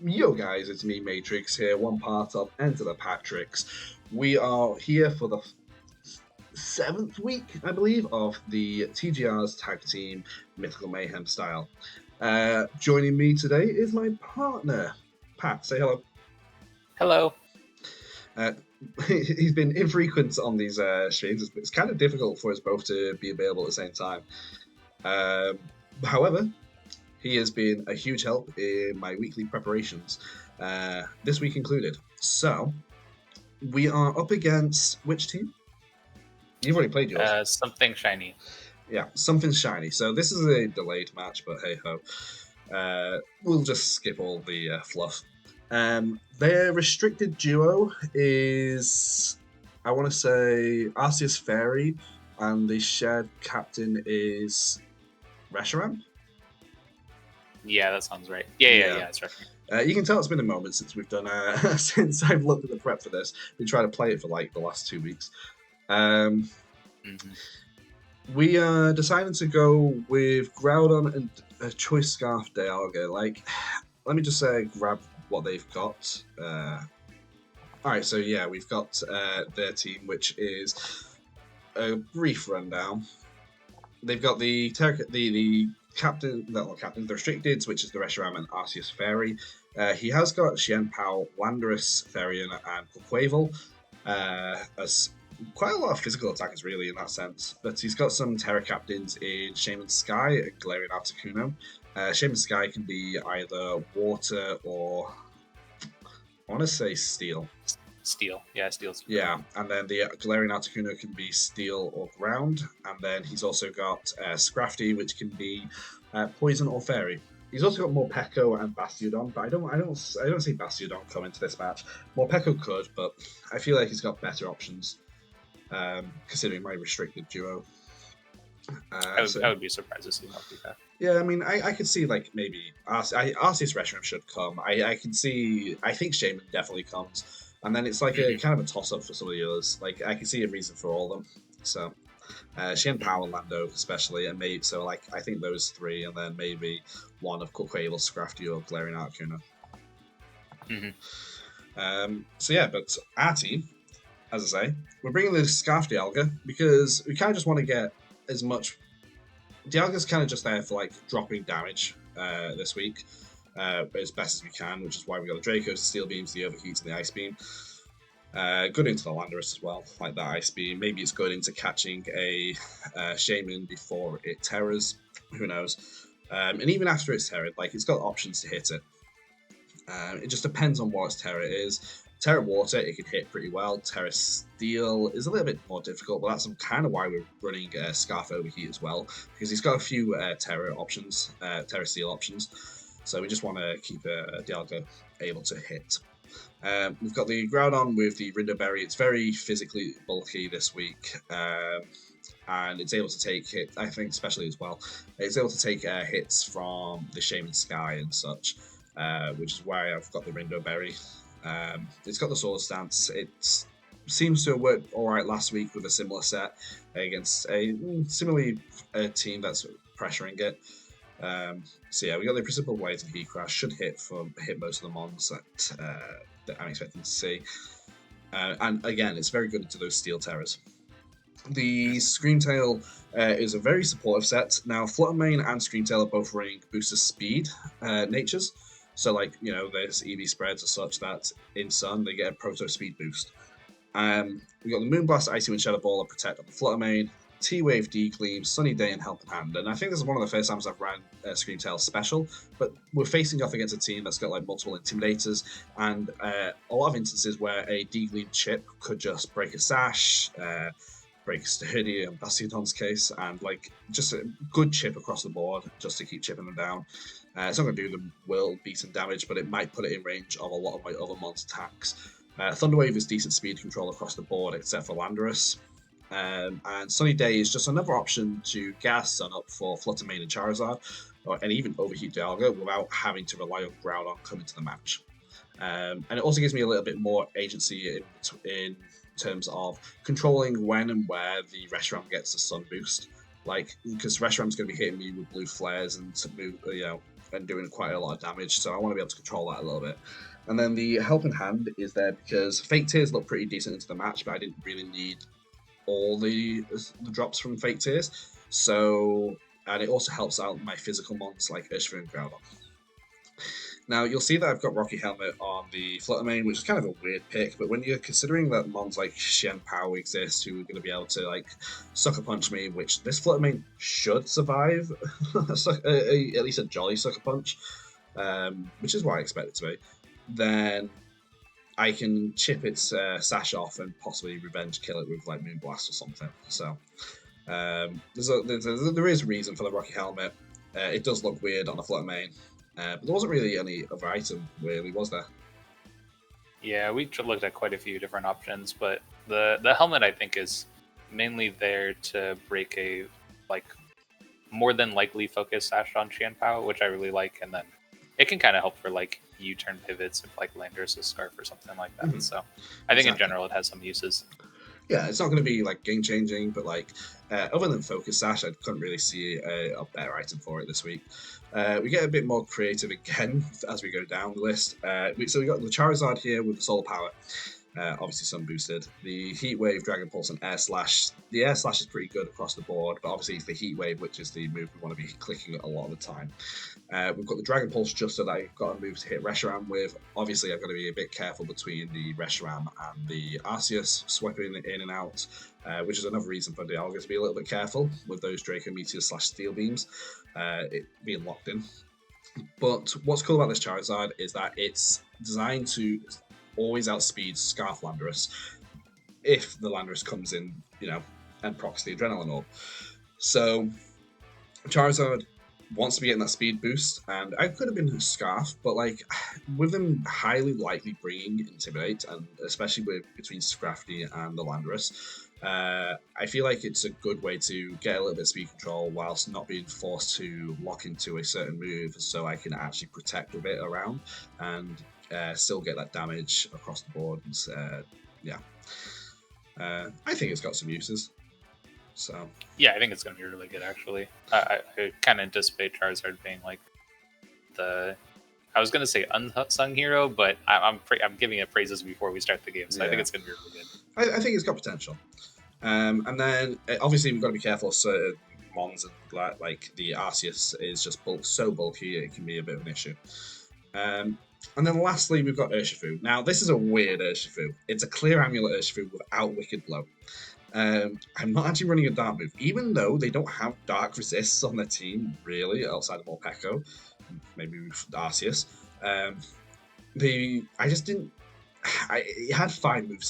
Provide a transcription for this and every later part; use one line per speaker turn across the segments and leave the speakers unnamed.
Yo guys, it's me Matrix here, one part of Enter the Patricks. We are here for the seventh week, I believe, of the TGR's tag team Mythical Mayhem style. Joining me today is my partner, Pat. Say hello.
Hello.
Uh, he's been infrequent on these streams. It's kind of difficult for us both to be available at the same time. However, he has been a huge help in my weekly preparations, this week included. So, we are up against which team? You've already played yours.
Something shiny.
Yeah, something shiny. So this is a delayed match, but hey ho. We'll just skip all the fluff. Their restricted duo is, I want to say, Arceus Fairy, and the shared captain is Reshiram.
Yeah, that sounds right. Yeah, that's right.
You can tell it's been a moment since we've done since I've looked at the prep for this. We tried to play it for like the last 2 weeks. We are deciding to go with Groudon and a Choice Scarf Dialga. Like, let me just grab what they've got. Alright, so yeah, we've got their team, which is a brief rundown. They've got the captain, not captain, the restricted, which is the Reshiram and Arceus Fairy. He has got Xianpao, Landorus, Therian, and Quavel as quite a lot of physical attackers, really, in that sense. But he's got some Terra captains in Shaman Sky and Galarian Articuno. Shaman Sky can be either water or, I want to say steel.
Steel.
Yeah, and then the Galarian Articuno can be steel or ground, and then he's also got Scrafty, which can be poison or fairy. He's also got Morpeko and Bastiodon, but I don't see Bastiodon come into this match. Morpeko could, but I feel like he's got better options, considering my restricted duo.
I would be surprised to see Morpeko.
Yeah, I mean, I could see like maybe Arceus Reshiram should come. I think Shaman definitely comes. And then it's like a kind of a toss-up for some of the others. Like, I can see a reason for all of them. So, Xianpao and Lando especially, and maybe, so like, I think those three, and then maybe one of Quavel, Scrafty, or Galarian Articuno. So yeah, but our team, as I say, we're bringing the Scarf Dialga because we kind of just want to get as much... Dialga's kind of just there for, like, dropping damage this week. As best as we can, which is why we got the Draco, Steel Beams, the Overheat, and the Ice Beam. Good into the Landorus as well, like that Ice Beam. Maybe it's good into catching a Shaman before it terrors. Who knows? And even after it's terrored, like, it's got options to hit it. It just depends on what its terror is. Terra Water, it can hit pretty well. Terra Steel is a little bit more difficult, but that's kind of why we're running Scarf Overheat as well, because he's got a few Terra options, Terra Steel options. So we just want to keep Dialga able to hit. We've got the Groudon with the Rindo Berry. It's very physically bulky this week. And it's able to take hits, I think, especially as well. It's able to take hits from the Shaman Sky and such, which is why I've got the Rindo Berry. It's got the Sword Stance. It seems to have worked alright last week with a similar set against a similarly team that's pressuring it. So yeah, we got the Precipitable Blades and Heat Crash. Should hit most of the mons that I'm expecting to see. And again, it's very good into those Steel Terrors. The Screamtail is a very supportive set. Now, Fluttermane and Screamtail are both running Booster Speed natures. So, like, you know, there's EV spreads or such that in Sun, they get a Proto Speed boost. We got the Moonblast, Icy Wind, Shadow Ball, and Protect on the Fluttermane. T-Wave, D-Gleam, Sunny Day, and Helping Hand. And I think this is one of the first times I've ran Screamtail special, but we're facing off against a team that's got like multiple Intimidators, and a lot of instances where a D-Gleam chip could just break a Sash, break a Sturdy in Bastiodon's case, and like just a good chip across the board just to keep chipping them down. It's not going to do them world beating damage, but it might put it in range of a lot of my other mon's attacks. Thunderwave is decent speed control across the board, except for Landorus. And Sunny Day is just another option to gas Sun up for Fluttermane and Charizard, and even Overheat Dialga without having to rely on Groudon coming to the match. And it also gives me a little bit more agency in terms of controlling when and where the Reshiram gets a Sun boost. Like, because Reshiram's going to be hitting me with blue flares and and doing quite a lot of damage, so I want to be able to control that a little bit. And then the helping hand is there because fake tears look pretty decent into the match, but I didn't really need all the drops from fake tears. So, and it also helps out my physical mons like Urshifu and Groudon. Now, you'll see that I've got Rocky Helmet on the Flutter Mane, which is kind of a weird pick, but when you're considering that mons like Xian Pao exist who are going to be able to, like, Sucker Punch me, which this Flutter Mane should survive, at least a jolly Sucker Punch, which is what I expect it to be, then I can chip its sash off and possibly revenge kill it with, like, Moonblast or something. So, there is reason for the Rocky Helmet. It does look weird on a Flutter Mane. But there wasn't really any other item, really, was there?
Yeah, we looked at quite a few different options, but the helmet, I think, is mainly there to break a, like, more than likely focus sash on Xian Pao, which I really like, and then it can kind of help for, like, U-turn pivots if, like, Landorus' Scarf or something like that. Mm-hmm. So I think in general it has some uses.
Yeah, it's not going to be, like, game-changing, but, like, other than Focus Sash, I couldn't really see a better item for it this week. We get a bit more creative again as we go down the list. So we got the Charizard here with the Solar Power, obviously sun boosted. The Heat Wave, Dragon Pulse, and Air Slash. The Air Slash is pretty good across the board, but obviously it's the Heat Wave, which is the move we want to be clicking a lot of the time. We've got the Dragon Pulse just so that I've got a move to hit Reshiram with. Obviously, I've got to be a bit careful between the Reshiram and the Arceus, sweeping it in and out, which is another reason for Dialga to be a little bit careful with those Draco Meteors / Steel Beams, it being locked in. But what's cool about this Charizard is that it's designed to always outspeed Scarf Landorus if the Landorus comes in, and procs the Adrenaline Orb. So Charizard wants to be getting that speed boost, and I could have been Scarf, but like with them highly likely bringing Intimidate, and especially between Scrafty and the Landorus, I feel like it's a good way to get a little bit of speed control whilst not being forced to lock into a certain move, so I can actually protect a bit around and still get that damage across the board. I think it's got some uses. So
yeah, I think it's going to be really good, actually. I kind of anticipate Charizard being like I was going to say unsung hero, but I'm giving it praises before we start the game, so yeah. I think it's going to be really good.
I think it's got potential. And then obviously we've got to be careful of certain mons, and like the Arceus is just so bulky it can be a bit of an issue. And then lastly we've got Urshifu. Now this is a weird Urshifu. It's a clear amulet Urshifu without Wicked Blow. I'm not actually running a dark move, even though they don't have dark resists on their team, really, outside of Morpeko, maybe with Arceus. I just didn't. It had 5 move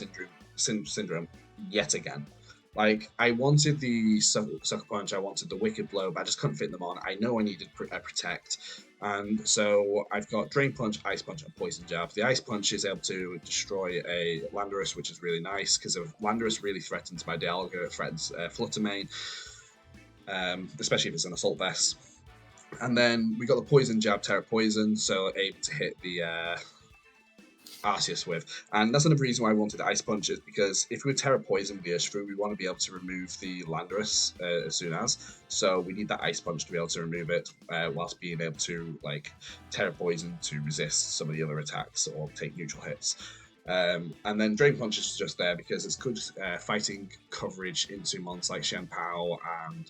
syndrome yet again. Like, I wanted the Sucker Punch, I wanted the Wicked Blow, but I just couldn't fit them on. I know I needed Protect, and so I've got Drain Punch, Ice Punch, and Poison Jab. The Ice Punch is able to destroy a Landorus, which is really nice, because if Landorus really threatens my Dialga, it threatens Flutter Mane, especially if it's an Assault Vest. And then we got the Poison Jab, Terra Poison, so able to hit the Arceus with. And that's another reason why I wanted Ice Punch, is because if we Terra Poison the Urshifu, we want to be able to remove the Landorus as soon as. So we need that Ice Punch to be able to remove it, whilst being able to like Terra Poison to resist some of the other attacks or take neutral hits. And then Drain Punch is just there because it's good fighting coverage into mons like Xian Pao and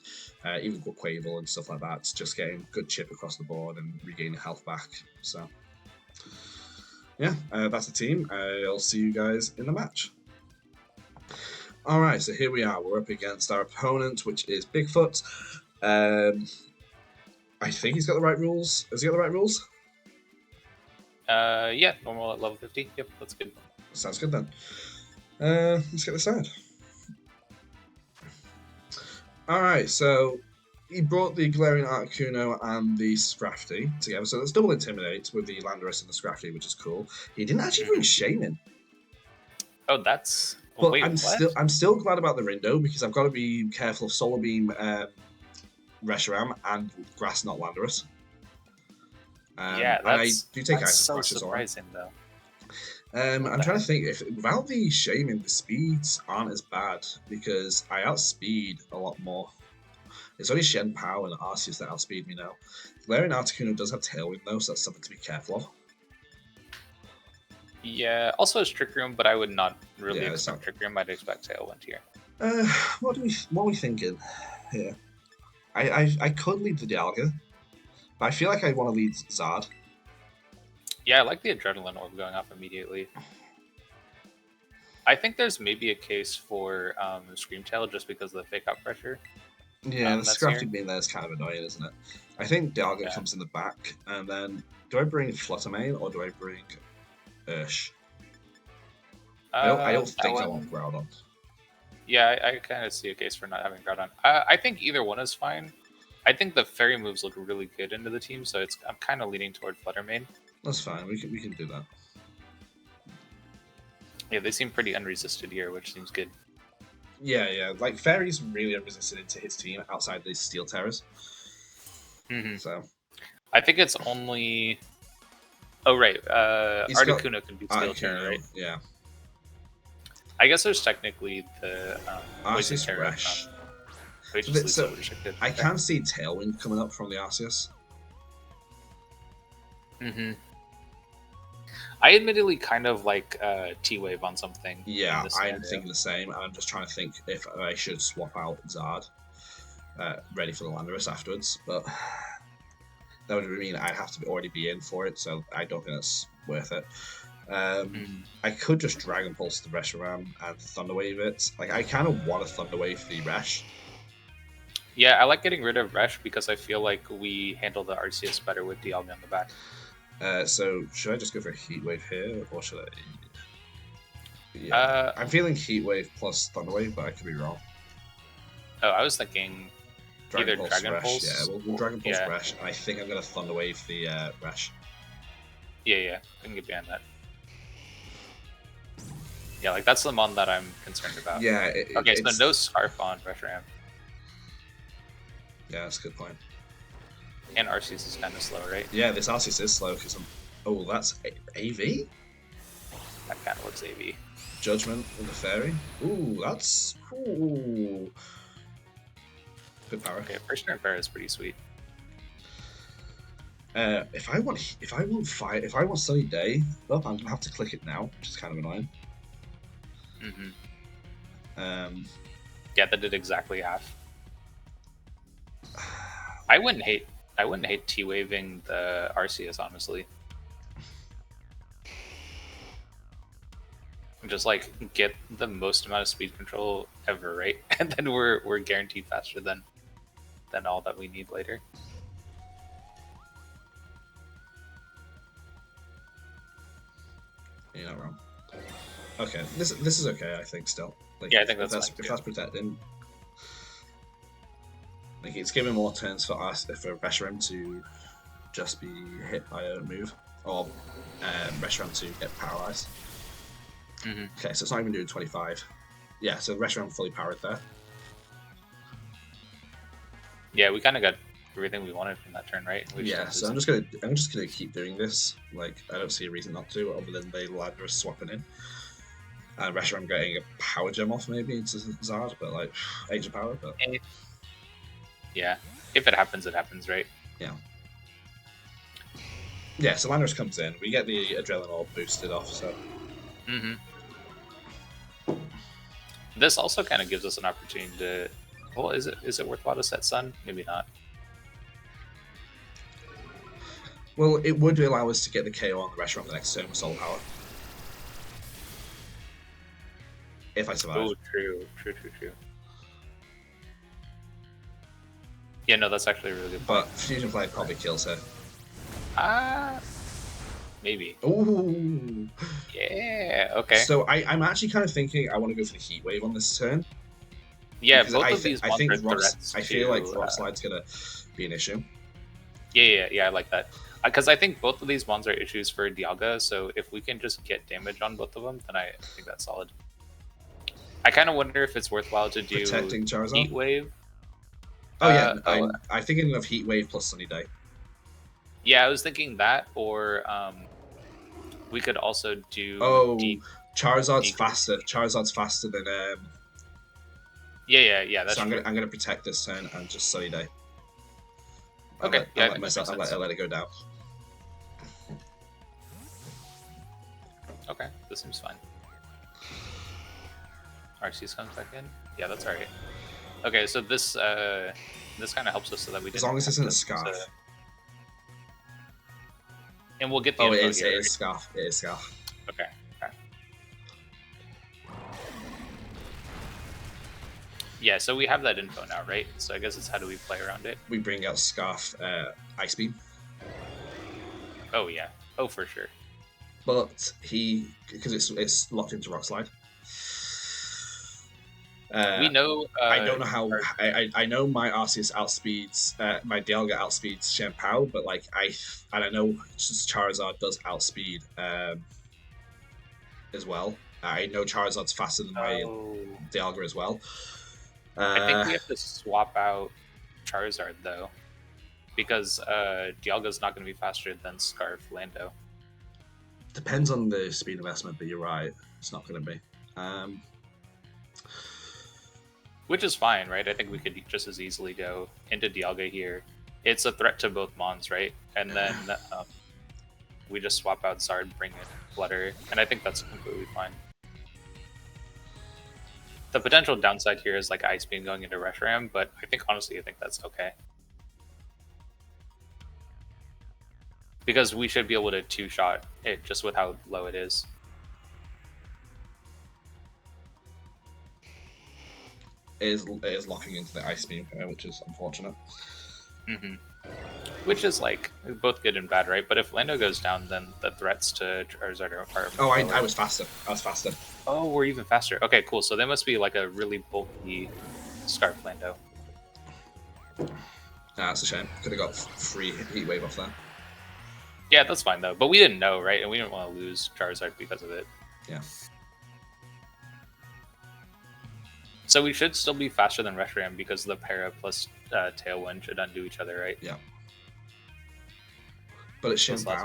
even Quavel and stuff like that. Just getting good chip across the board and regaining health back. So yeah, that's the team. I'll see you guys in the match. Alright, so here we are. We're up against our opponent, which is Bigfoot. I think he's got the right rules. Has he got the right rules?
Yeah, normal at level 50. Yep, that's good.
Sounds good then. Let's get this started. Alright, so he brought the Galarian Articuno and the Scrafty together, so let's double Intimidate with the Landorus and the Scrafty, which is cool. He didn't actually bring Shaman.
Oh, that's...
But wait, I'm still glad about the Rindo, because I've got to be careful of Solar Beam Reshiram and Grass Knot Landorus.
Yeah, that's so surprising, though.
I'm trying to think, if without the Shaman, the speeds aren't as bad, because I outspeed a lot more. It's only Shen Pao and Arceus that outspeed me now. Galarian Articuno does have Tailwind though, so that's something to be careful of.
Yeah, also it's Trick Room, but I would not really
Yeah,
expect Trick Room. I'd expect Tailwind here.
What are we thinking here? I could lead the Dialga, but I feel like I want to lead Zard.
Yeah, I like the Adrenaline Orb going off immediately. I think there's maybe a case for Scream Tail just because of the fake out pressure.
Yeah, the Scrafty being there is kind of annoying, isn't it? I think Dialga comes in the back, and then do I bring Fluttermane or do I bring Ursh? I don't think I want Groudon.
Yeah, I kind of see a case for not having Groudon. I think either one is fine. I think the fairy moves look really good into the team, so I'm kind of leaning toward Fluttermane.
That's fine. We can do that.
Yeah, they seem pretty unresisted here, which seems good.
Yeah. Like Fairy's really unresisted into his team outside the Steel Terrors. So
I think it's only. Oh right, Articuno can beat Steel Terror, right?
Yeah.
I guess there's technically the
Arceus Resh. So I can see Tailwind coming up from the Arceus.
I admittedly kind of like T-Wave on something.
Yeah, I'm thinking the same, and I'm just trying to think if I should swap out Zard, ready for the Landorus afterwards, but that would mean I'd have to already be in for it, so I don't think that's worth it. I could just Dragon Pulse the Reshiram and Thunder Wave it. Like, I kind of want to Thunder Wave the Resh.
Yeah, I like getting rid of Resh because I feel like we handle the Arceus better with Dialga on the back.
So should I just go for a Heat Wave here, or should I? Yeah, I'm feeling Heat Wave plus Thunder Wave, but I could be wrong.
Oh, I was thinking Dragon Pulse.
Yeah, we'll Dragon Pulse Resh, and I think I'm gonna Thunder Wave the Resh.
Yeah, I can get behind that. Yeah, like that's the mon that I'm concerned about.
Yeah.
Okay, so no Scarf on Reshiram.
Yeah, that's a good point.
And Arceus is kind of slow, right?
Yeah, this Arceus is slow because oh, that's AV?
That kind of looks AV.
Judgment with the Fairy. Ooh, that's good power.
Okay, first turn Fairy is pretty sweet.
If I want Sunny Day, well, I'm gonna have to click it now, which is kind of annoying.
Yeah, that did exactly half. I wouldn't hate T-waving the Arceus, honestly. Just like get the most amount of speed control ever, right? And then we're guaranteed faster than all that we need later.
You're not wrong. Okay, this is okay, I think still. Like,
yeah, I think that's
if that's protecting. Like, it's giving more turns for us for Reshiram to just be hit by a move, or Reshiram to get paralyzed. Okay, so it's not even doing 25. Yeah, so Reshiram fully powered there.
Yeah, we kind of got everything we wanted from that turn, right?
Yeah, so I'm just gonna keep doing this. Like, I don't see a reason not to, other than the Landorus swapping in. And Reshiram getting a power gem off maybe into Zard, but like Age of Power, but
yeah, if it happens, right?
Yeah. Yeah, so Landorus comes in, we get the Adrenaline Orb boosted off, so.
This also kind of gives us an opportunity to. Well, is it worthwhile to set Sun? Maybe not.
Well, it would allow us to get the KO on the Reshiram the next turn with Soul Power. If I survive.
Oh, true. Yeah, no, that's actually a really good point.
But Fusion Flame probably kills her.
Maybe.
Ooh.
Yeah, okay.
So I'm actually kind of thinking I want to go for the Heat Wave on this turn.
Yeah, both of these
I feel like Rock Slide's going to be an issue.
Yeah, I like that. Because I think both of these mons are issues for Dialga, so if we can just get damage on both of them, then I think that's solid. I kind of wonder if it's worthwhile to do
Protecting Charizard?
Heat Wave.
Oh yeah, I'm thinking of Heat Wave plus Sunny Day.
Yeah, I was thinking that, or we could also do.
Charizard's faster. Charizard's faster than
Yeah. That's
So I'm
true.
gonna protect this turn and just Sunny Day.
Okay,
I'll
I
let
think that
myself.
makes sense.
I'll let it go down.
Okay, this seems fine. Arceus comes back in. Yeah, that's alright. Okay, so this this kind of helps us so that we
As
didn't
long as
have
it's in a
to-
scarf.
And we'll get the
Oh, it
info
is.
here.
It is scarf. It is scarf.
Okay. Yeah, so we have that info now, right? So I guess it's how do we play around it?
We bring out scarf. Ice beam.
Oh yeah. Oh for sure.
But because it's locked into rock slide.
We know.
I don't know how. I know my Arceus outspeeds my Dialga outspeeds Shampoo, but like I know Charizard does outspeed as well. I know Charizard's faster than my Dialga as well.
I think we have to swap out Charizard though, because Dialga's not going to be faster than Scarf Lando.
Depends on the speed investment, but you're right. It's not going to be.
Which is fine, right? I think we could just as easily go into Dialga here. It's a threat to both Mons, right? And then we just swap out Zard, bring in Flutter, and I think that's completely fine. The potential downside here is like Ice Beam going into Reshiram, but I think honestly, I think that's okay. Because we should be able to two-shot it just with how low it is.
It is locking into the Ice Beam, which is unfortunate.
Mm-hmm. Which is like both good and bad, right? But if Lando goes down, then the threats to Charizard are.
Oh, I was faster. I was faster.
Oh, we're even faster. Okay, cool. So they must be like a really bulky Scarf Lando.
That's a shame. Could have got free Heat Wave off that.
Yeah, that's fine though. But we didn't know, right? And we didn't want to lose Charizard because of it.
Yeah.
So we should still be faster than Reshiram because the Para plus Tailwind should undo each other, right?
Yeah. But it's Shampoo.
I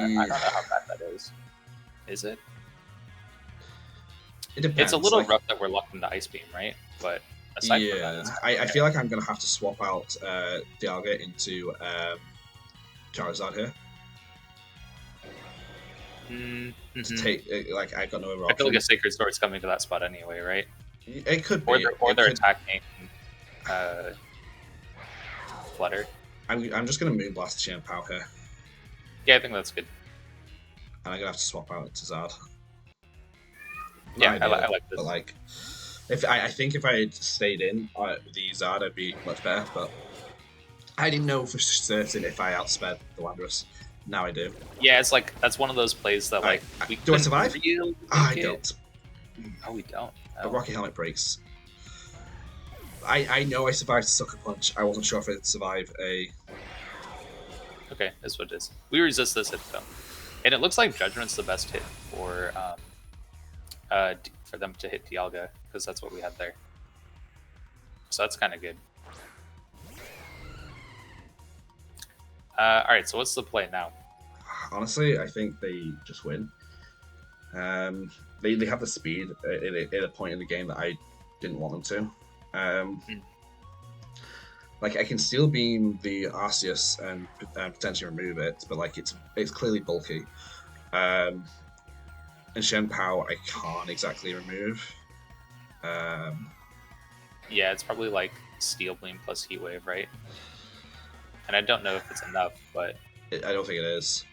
don't know how bad that is. Is it?
It depends.
It's a little rough that we're locked into Ice Beam, right? But aside from that,
I feel like I'm going to have to swap out Dialga into Charizard here. To take like I got no other option.
I feel like a Sacred Sword's coming to that spot anyway, right?
It could be.
Or they're attacking Flutter.
I'm just going to Moonblast Shampoo here.
Yeah, I think that's good.
And I'm going to have to swap out to Zard.
Yeah, I like this.
But like, I think if I had stayed in the Zard, I'd be much better. But I didn't know for certain if I outsped the Landorus. Now I do.
Yeah, it's like that's one of those plays that like
do I survive? I don't.
Oh, we don't.
The Rocky Helmet breaks. I know I survived Sucker Punch. I wasn't sure if I'd survive a.
Okay, that's what it is. We resist this hit though, and it looks like Judgment's the best hit for them to hit Dialga because that's what we had there. So that's kind of good. All right, so what's the play now?
Honestly, I think they just win. They have the speed at a point in the game that I didn't want them to. Like I can Steel Beam the Arceus and potentially remove it, but like it's clearly bulky. And Shenpao I can't exactly remove.
Yeah, it's probably like Steel Beam plus Heat Wave, right? And I don't know if it's enough, but
I don't think it is.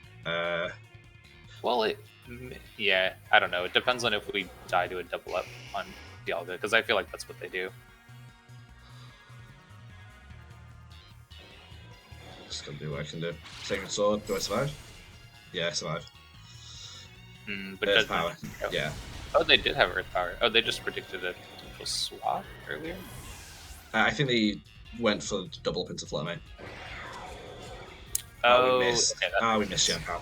Well, yeah, I don't know. It depends on if we die to a double up on Dialga, because I feel like that's what they do.
Just gonna do what I can do. Sacred Sword, do I survive? Yeah, I survive.
But
Earth Power, yeah.
Oh, they did have Earth Power. Oh, they just predicted a potential swap earlier?
I think they went for double up into Flame.
Oh,
we missed.
Okay,
we missed Shenpao.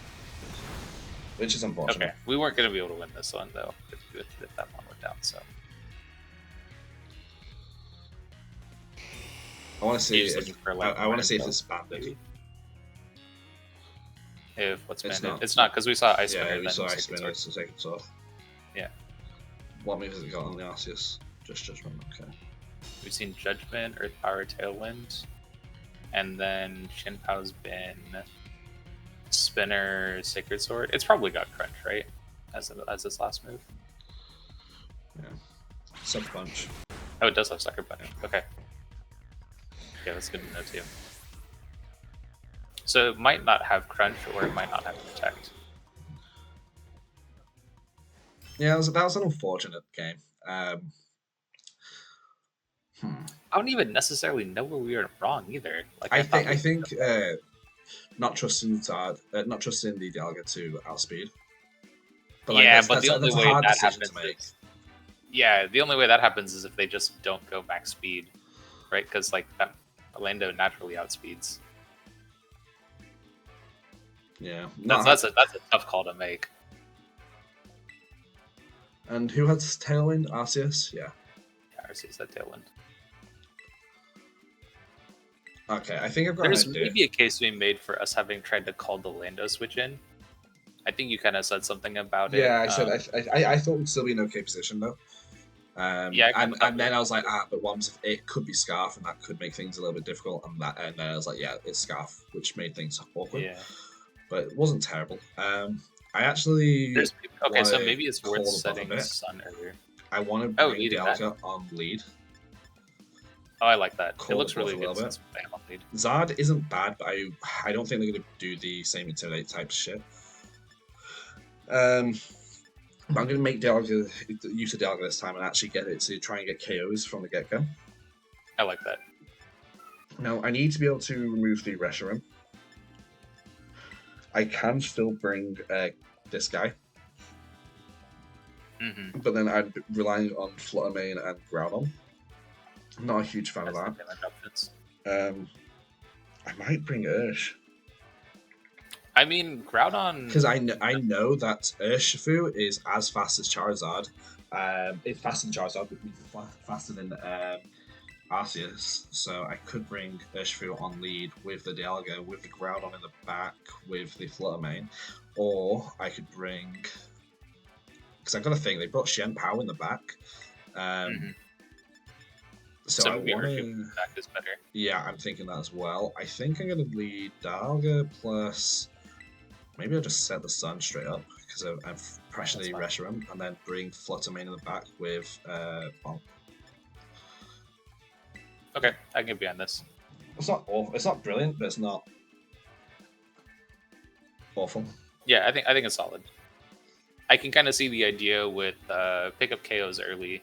Which is unfortunate.
Okay, we weren't going to be able to win this one, though, if that one went down, so.
I want to see if it's banded.
Maybe. If what's banded?
Not.
It's not, because we saw Ice Spinner.
Yeah, we saw Ice Spinner, so Sacred Sword.
Yeah.
What moves has it got on the Arceus? Just Judgment, okay.
We've seen Judgment, Earth Power, Tailwind, and then Shinpao's been Spinner, Sacred Sword. It's probably got Crunch, right? As its last move.
Yeah. Sucker Punch.
Oh, it does have Sucker Punch. Okay. Yeah, that's good to know too. So it might not have Crunch, or it might not have Protect.
Yeah, that was an unfortunate game.
I don't even necessarily know where we were wrong either. Like
I
thought
think not trusting not trusting the Dialga to outspeed. But like,
yeah,
that's
the only way
hard
that
decision
happens
to make.
yeah, the only way that happens is if they just don't go max speed, right? Because like that Orlando naturally outspeeds.
Yeah,
that's a tough call to make.
And who has Tailwind? Arceus? Yeah.
Arceus had Tailwind.
Okay, I think I've got
There's
an idea.
maybe a case to be made for us having tried to call the Lando switch in. I think you kind of said something about it.
Yeah, I said I thought we'd still be in okay position though.
Yeah,
and then I was like, but it could be Scarf, and that could make things a little bit difficult. And then I was like, yeah, it's Scarf, which made things awkward.
Yeah,
but it wasn't terrible. I actually
so maybe it's worth setting Sun earlier.
I want to bring Dialga on lead.
Oh, I like that. It looks really good since on lead.
Zard isn't bad, but I don't think they're going to do the same Intimidate type shit. I'm going to make Dialga use of Dialga this time and actually get it to try and get KOs from the get-go.
I like that.
Now, I need to be able to remove the Reshiram. I can still bring this guy.
Mm-hmm.
But then I'm relying on Flutter Mane and Groudon. I'm not a huge fan of that. I might bring Ursh.
I mean, Groudon...
Because I know that Urshifu is as fast as Charizard. It's faster than Charizard, which means it's faster than Arceus. So I could bring Urshifu on lead with the Dialga, with the Groudon in the back, with the Flutter Mane. Or I could bring... Because I've got to think, they brought Shenpao in the back. So I want to...
back is better.
Yeah, I'm thinking that as well. I think I'm going to lead Dialga plus... Maybe I'll just set the Sun straight up, because I've pressured the Reshiram, and then bring Flutter Mane in the back with Bonk.
Okay, I can get behind this.
It's not awful. It's not brilliant, but it's not awful.
Yeah, I think it's solid. I can kind of see the idea with pick up KOs early.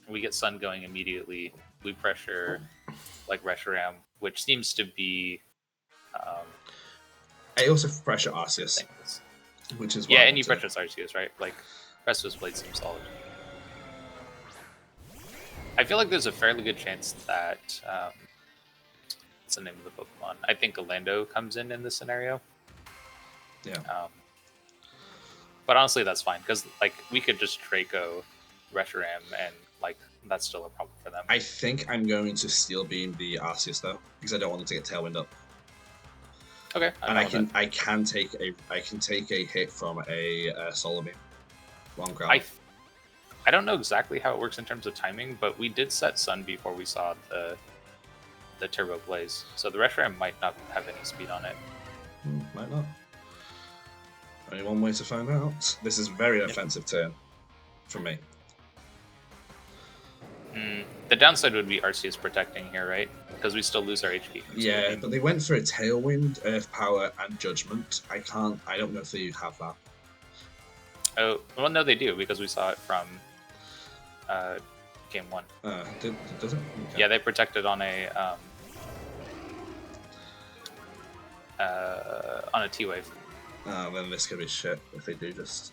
We get Sun going immediately. We pressure like Reshiram, which seems to be.
I also pressure Arceus, which is
and you pressure Arceus, right? Like rest of his blade seems solid. I feel like there's a fairly good chance that what's the name of the Pokemon? I think Orlando comes in this scenario.
Yeah.
But honestly, that's fine because like we could just Draco Reshiram and like that's still a problem for them.
I think I'm going to Steel Beam the Arceus though because I don't want it to get Tailwind up.
Okay.
And I can take a hit from a Solar Beam. One ground.
I don't know exactly how it works in terms of timing, but we did set Sun before we saw the Turbo Blaze, so the Reshiram might not have any speed on it.
Might not. Only one way to find out. This is a very offensive turn for me.
The downside would be Arceus protecting here, right? Because we still lose our HP.
Yeah, but they went for a Tailwind, Earth Power, and Judgment. I don't know if they have that.
Oh, well, no, they do, because we saw it from game 1.
Does it? Okay.
Yeah, they protected on a T-Wave.
Oh, then this could be shit if they do just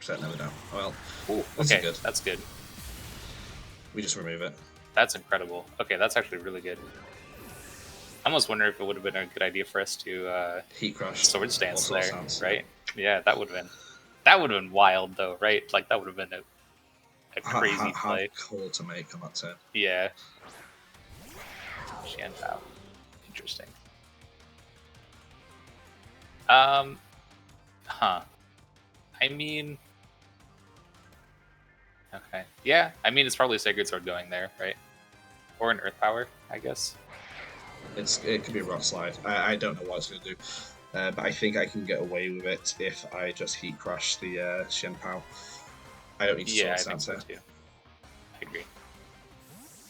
set never down. Well,
okay, good. That's good.
We just remove it.
That's incredible. Okay, that's actually really good. I almost wonder if it would have been a good idea for us to
Heat Crush,
Sword Stance there, right? Yeah, that would have been wild though, right? Like that would have been a crazy play.
Hard call to make on that turn.
Yeah. Shanpao. Interesting. I mean, Okay. Yeah, I mean, it's probably Sacred Sword going there, right? Or an Earth Power, I guess.
It could be a Rock Slide. I don't know what it's going to do. But I think I can get away with it if I just Heat Crush the Shen Pao. I don't need to
Yeah, I
Sword
think
Stance
so
here.
too. I agree.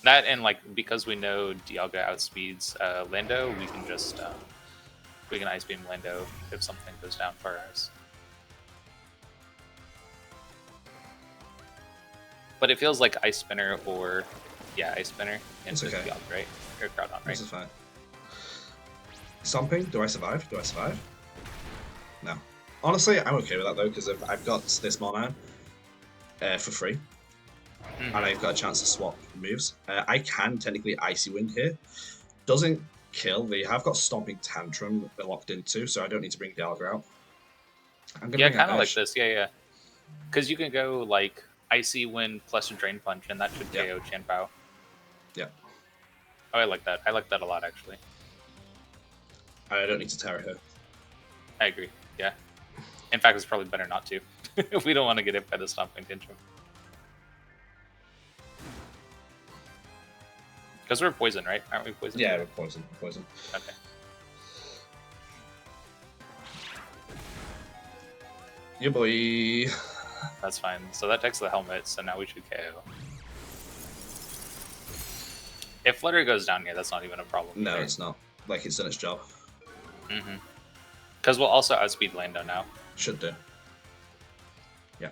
That and like because we know Dialga outspeeds Lando, we can Ice Beam Lando if something goes down for us. But it feels like Ice Spinner or Ice Spinner into
okay.
Dialga, right? Or Groudon, right?
This is fine. Stomping? Do I survive? Do I survive? No. Honestly, I'm okay with that though because I've got this Monarch for free. And I've got a chance to swap moves. I can technically Icy Wind here. Doesn't kill. They have got Stomping Tantrum they're locked into, so I don't need to bring Dialga out. I'm gonna bring
kind of
out
like this, yeah. Because you can go like Icy Wind plus a Drain Punch, and that should KO Chanpao.
Yeah.
Oh, I like that. I like that a lot, actually.
I don't need to Terra her.
I agree. Yeah. In fact, it's probably better not to. We don't want to get hit by the Stomping Tantrum. Because we're poison, right? Aren't we poison?
Yeah, we're poison. Poison.
Okay.
Yeah, boy.
That's fine. So that takes the helmet, so now we should KO. If Flutter goes down here, that's not even a problem.
No,
either.
it's not. Like, it's done its job.
Because we'll also outspeed Lando now.
Should do. Yeah.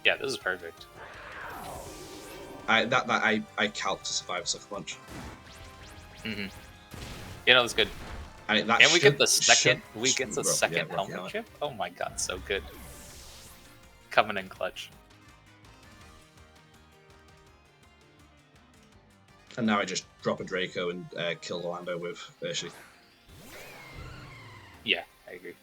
Yeah, this is perfect.
I calc to survive a Sucker Punch.
You know, that's good. And we get the second. We get the second helmet chip. Oh my god, so good. Coming in clutch.
And now I just drop a Draco and kill the Lando with Urshi.
Yeah, I agree.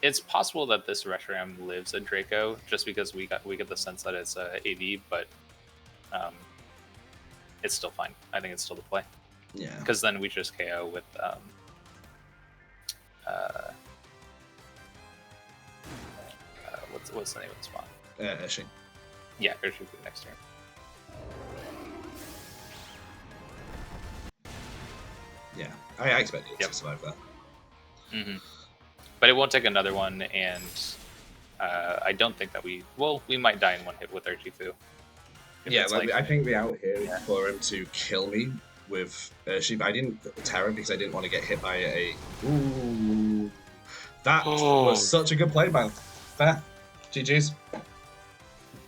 It's possible that this Reshiram lives a Draco, just because we get the sense that it's AV, but it's still fine. I think it's still the play.
Yeah.
Because then we just KO with what's the name of the spawn?
Urshi.
Yeah, Urshi for next turn.
Yeah, I expected it to survive that.
But it won't take another one, and I don't think that we might die in one hit with Urshifu.
Yeah, like, I think the out here is for him to kill me with Urshi, but I didn't Terra because I didn't want to get hit by a. Ooh, that was such a good play, man. Fair, GG's.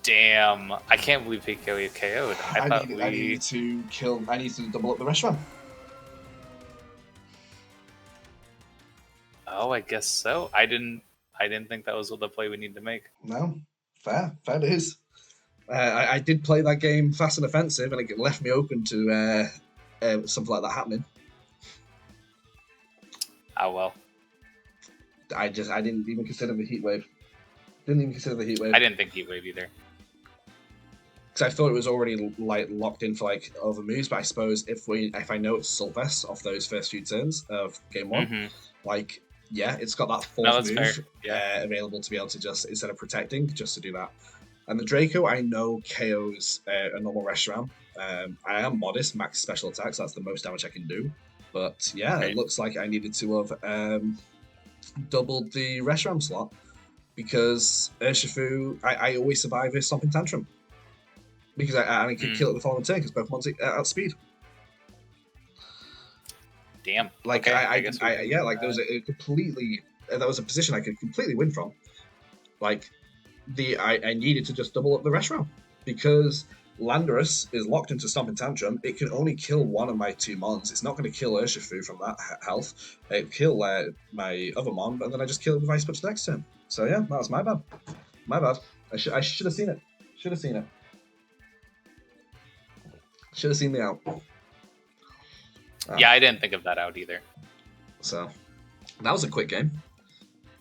Damn, I can't believe he KO'd.
I need to kill. I need to double up the Reshiram.
Oh, I guess so. I didn't think that was the play we need to make.
No, fair it is. I did play that game fast and offensive, and it left me open to something like that happening.
Oh well.
I didn't even consider the heat wave. I
didn't think heat wave either.
Because I thought it was already like locked in for like other moves, but I suppose if I know it's Assault Vest off those first few turns of game one, like it's got that fourth move available to be able to just, instead of protecting, just to do that. And the Draco, I know KOs a normal Reshiram. I am modest, max special attacks, that's the most damage I can do. But yeah, it looks like I needed to have doubled the Reshiram slot, because Urshifu, I always survive his Stomping Tantrum. Because I can kill it the following turn, because Pokemon's outspeed.
Damn.
Like,
okay,
there was a completely, that was a position I could completely win from. Like, I needed to just double up the Reshiram, because Landorus is locked into Stomping Tantrum. It can only kill one of my two Mons. It's not going to kill Urshifu from that health. It'll kill my other Mon, and then I just kill it with Ice Punch next turn. So yeah, that was my bad. My bad. I should have seen it. Should have seen it. Should have seen the out.
Yeah, I didn't think of that out either.
So that was a quick game.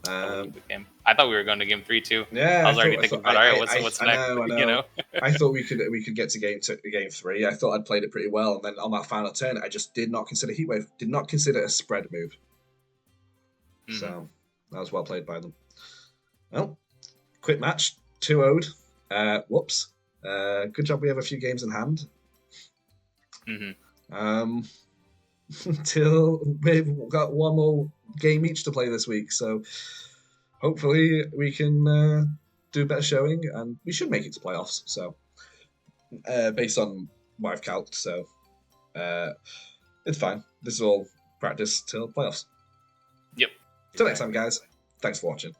That was a good game. I thought we were going to game 3 too.
Yeah,
I was already thinking about, all right, what's next?
I know.
You know?
I thought we could get to game 3. I thought I'd played it pretty well, and then on that final turn, I just did not consider Heatwave. Did not consider a spread move. So that was well played by them. Well, quick match, 2-0'd. Whoops. Good job. We have a few games in hand. Till we've got one more game each to play this week, so hopefully we can do a better showing, and we should make it to playoffs. So, based on what I've calced, so it's fine. This is all practice till playoffs.
Yep.
Till next time, guys. Thanks for watching.